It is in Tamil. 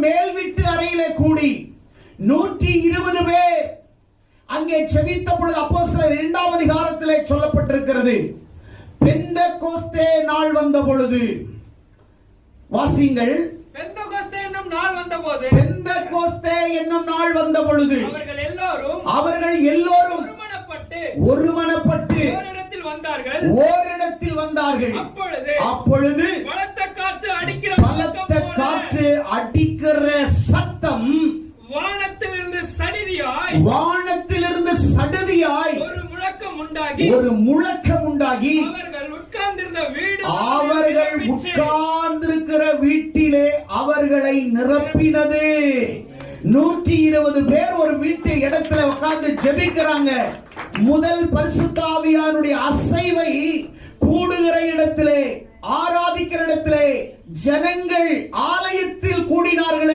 மேல் வீட்டு அறையிலே கூடி 120 பேர் அங்கே செபித்த பொழுது அப்போஸ்தலர் 2ஆம் அதிகாரத்திலே சொல்லப்பட்டிருக்கிறது. பெந்தெகோஸ்தே நாள் வந்த பொழுது, வாசிங்கள். பெந்தெகோஸ்தே என்னும் நாள் வந்தபோது, பெந்தெகோஸ்தே என்னும் நாள் வந்த பொழுது அவர்கள் எல்லோரும் ஒருமனப்பட்டு ஓரிடத்தில் வந்தார்கள். அப்பொழுது பலத்த காற்று அடிக்கிற சத்தம் வானத்திலிருந்து சடுதியாய் ஒரு முழக்கம் உண்டாகி அவர்கள் உட்கார்ந்திருக்கிற வீட்டிலே அவர்களை நிரப்பினது. 120 பேர் ஒரு வீட்டு இடத்துல உட்கார்ந்து ஜெபிக்கிறாங்க. முதல் பரிசுத்த ஆவியானுடைய அசைவை கூடுகிற இடத்திலே, ஆராதிக்கிற இடத்திலே ஜனங்கள் ஆலயத்தில் கூடினார்கள்.